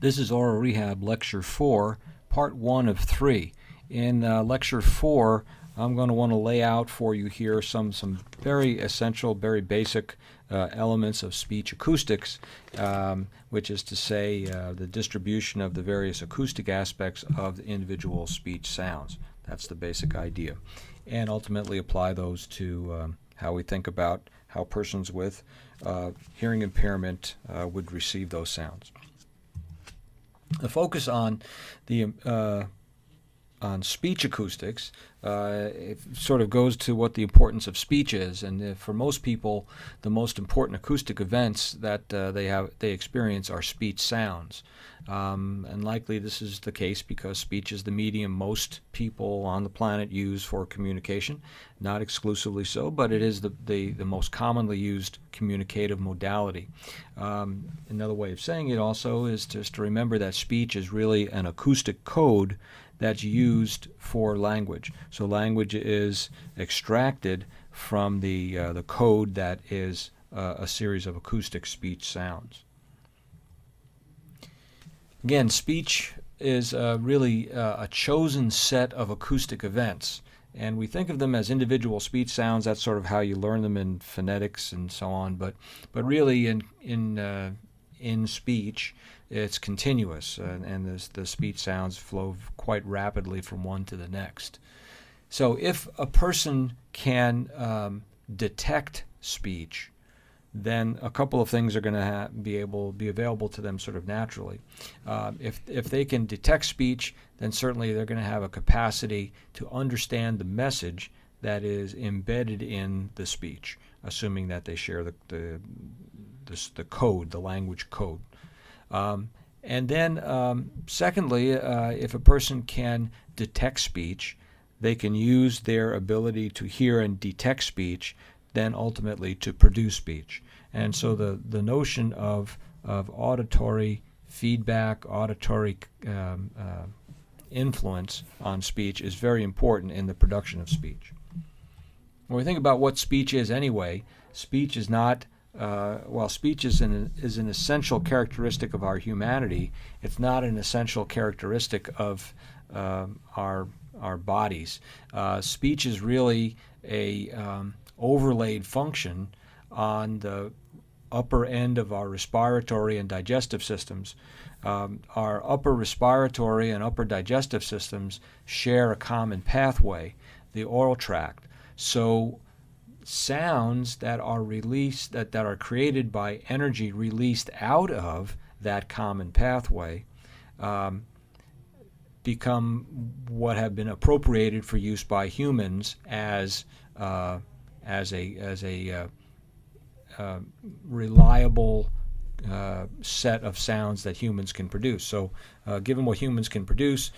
This is Oral Rehab Lecture 4, Part 1 of 3. In Lecture 4, I'm going to want to lay out for you here some very essential, very basic elements of speech acoustics, which is to say the distribution of the various acoustic aspects of the individual speech sounds. That's the basic idea. And ultimately apply those to how we think about how persons with hearing impairment would receive those sounds. The focus on the on speech acoustics it sort of goes to what the importance of speech is, and for most people, the most important acoustic events that they experience are speech sounds, and likely this is the case because speech is the medium most people on the planet use for communication. Not exclusively so, but it is the most commonly used communicative modality. Another way of saying it also is just to remember that speech is really an acoustic code that's used for language. So language is extracted from the code that is a series of acoustic speech sounds. Again, speech is really a chosen set of acoustic events, and we think of them as individual speech sounds. That's sort of how you learn them in phonetics and so on. But really, in speech, it's continuous, and the speech sounds flow quite rapidly from one to the next. So if a person can detect speech, then a couple of things are going to be available to them sort of naturally. If they can detect speech, then certainly they're going to have a capacity to understand the message that is embedded in the speech, assuming that they share the code, the language code. And then secondly, if a person can detect speech, they can use their ability to hear and detect speech then ultimately to produce speech. And so the notion of auditory feedback, auditory influence on speech is very important in the production of speech. When we think about what speech is anyway, speech is not while speech is an essential characteristic of our humanity, it's not an essential characteristic of our bodies. Speech is really a overlaid function on the upper end of our respiratory and digestive systems. Our upper respiratory and upper digestive systems share a common pathway, the oral tract. So sounds that are released, that are created by energy released out of that common pathway, become what have been appropriated for use by humans as a reliable set of sounds that humans can produce. So given what humans can produce,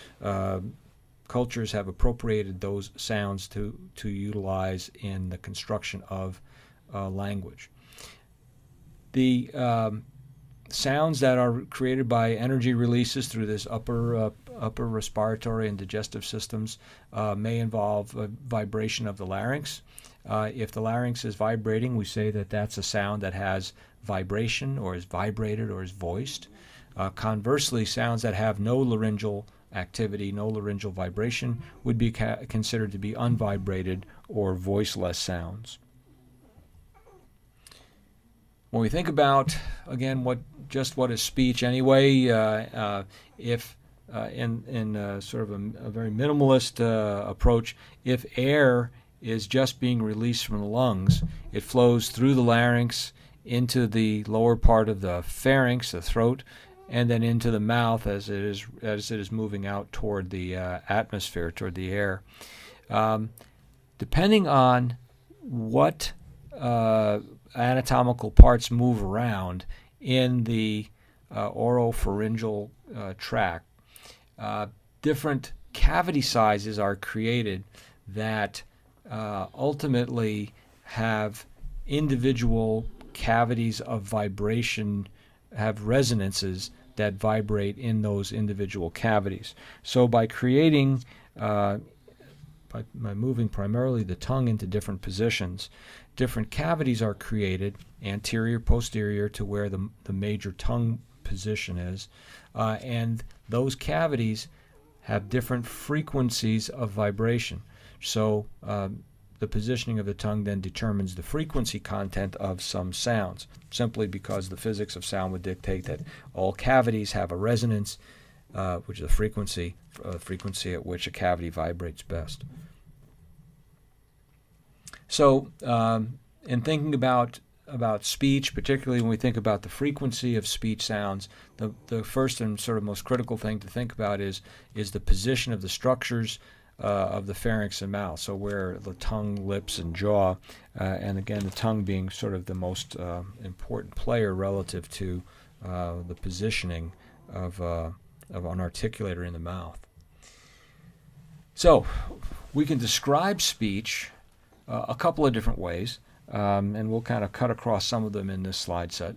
cultures have appropriated those sounds to utilize in the construction of language. The sounds that are created by energy releases through this upper respiratory and digestive systems may involve a vibration of the larynx. If the larynx is vibrating, we say that that's a sound that has vibration or is vibrated or is voiced. Conversely, sounds that have no laryngeal activity, no laryngeal vibration, would be considered to be unvibrated or voiceless sounds. When we think about, again, what is speech anyway, if in sort of a very minimalist approach, if air is just being released from the lungs, it flows through the larynx into the lower part of the pharynx, the throat, and then into the mouth as it is moving out toward the atmosphere, toward the air. Depending on what anatomical parts move around in the oropharyngeal tract, different cavity sizes are created that ultimately have individual cavities of vibration, have resonances that vibrate in those individual cavities. So by creating, by moving primarily the tongue into different positions, different cavities are created, anterior, posterior, to where the major tongue position is, and those cavities have different frequencies of vibration. So the positioning of the tongue then determines the frequency content of some sounds, simply because the physics of sound would dictate that all cavities have a resonance, which is a frequency at which a cavity vibrates best. So in thinking about speech, particularly when we think about the frequency of speech sounds, the first and sort of most critical thing to think about is the position of the structures of the pharynx and mouth, so where the tongue, lips, and jaw, and again the tongue being sort of the most important player relative to the positioning of an articulator in the mouth. So we can describe speech a couple of different ways, and we'll kind of cut across some of them in this slide set.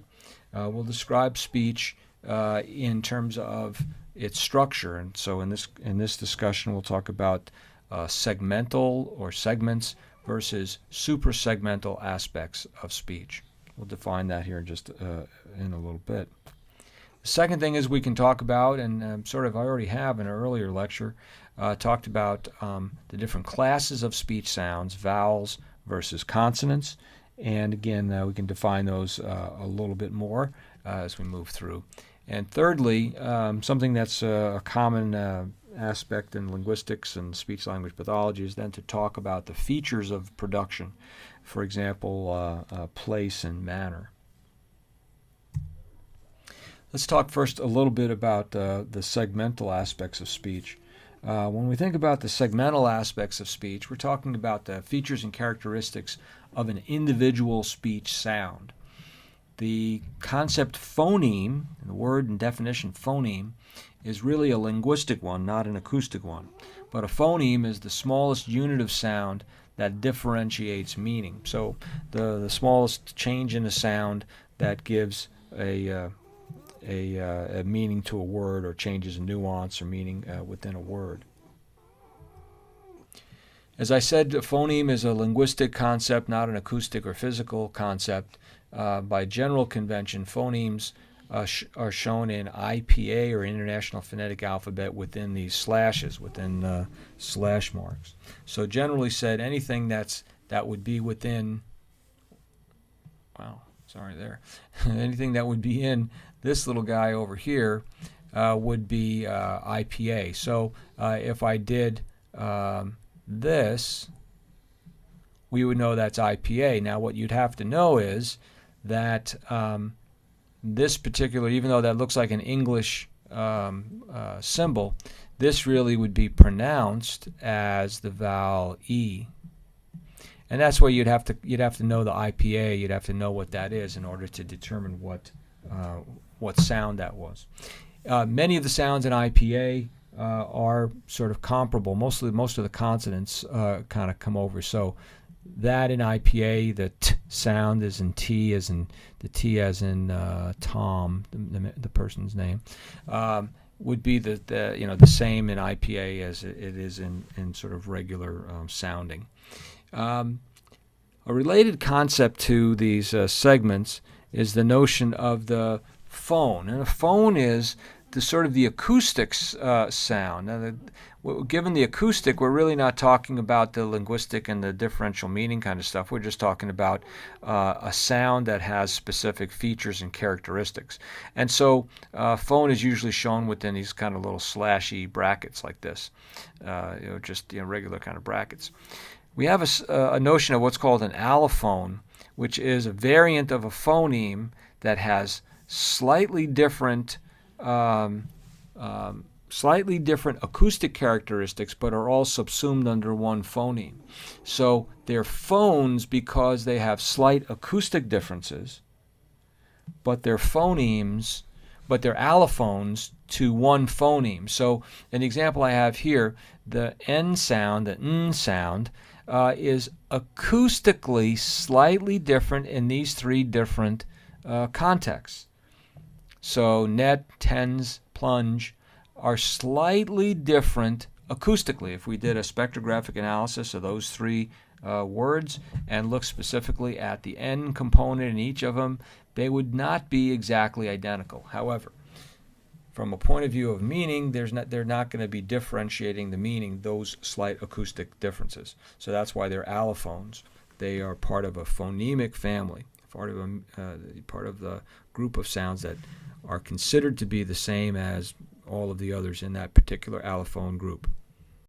We'll describe speech in terms of its structure, and so in this discussion we'll talk about segmental or segments versus suprasegmental aspects of speech. We'll define that here just in a little bit. The second thing is we can talk about, and I already have in an earlier lecture, talked about the different classes of speech sounds, vowels versus consonants, and again we can define those a little bit more as we move through. And thirdly, something that's a common aspect in linguistics and speech-language pathology is then to talk about the features of production, for example, place and manner. Let's talk first a little bit about the segmental aspects of speech. When we think about the segmental aspects of speech, we're talking about the features and characteristics of an individual speech sound. The concept phoneme, the word and definition phoneme, is really a linguistic one, not an acoustic one. But a phoneme is the smallest unit of sound that differentiates meaning. So the smallest change in a sound that gives a meaning to a word or changes a nuance or meaning within a word. As I said, a phoneme is a linguistic concept, not an acoustic or physical concept. By general convention, phonemes are shown in IPA, or International Phonetic Alphabet, within these slashes, within slash marks. So generally said, anything that would be within, anything that would be in this little guy over here would be IPA. So if I did this, we would know that's IPA. Now what you'd have to know is that this particular, even though that looks like an English symbol, this really would be pronounced as the vowel E. And that's why you'd have to know the IPA. You'd have to know what that is in order to determine what sound that was. Many of the sounds in IPA are sort of comparable. Most of the consonants kind of come over. So that in IPA, the T sound is in T, as in the T as in Tom, the person's name, would be the same in IPA as it is in sort of regular sounding. A related concept to these segments is the notion of the phone, and a phone is the acoustics sound. Now, given the acoustic, we're really not talking about the linguistic and the differential meaning kind of stuff. We're just talking about a sound that has specific features and characteristics. And so phone is usually shown within these kind of little slashy brackets like this, regular kind of brackets. We have a notion of what's called an allophone, which is a variant of a phoneme that has slightly different acoustic characteristics, but are all subsumed under one phoneme. So they're phones because they have slight acoustic differences, but they're phonemes, but they're allophones to one phoneme. So an example I have here, the N sound, the N sound, is acoustically slightly different in these three different contexts. So net, tens, plunge are slightly different acoustically. If we did a spectrographic analysis of those three words and look specifically at the N component in each of them, they would not be exactly identical. However, from a point of view of meaning, they're not going to be differentiating the meaning, those slight acoustic differences. So that's why they're allophones. They are part of a phonemic family, part of the group of sounds that are considered to be the same as all of the others in that particular allophone group.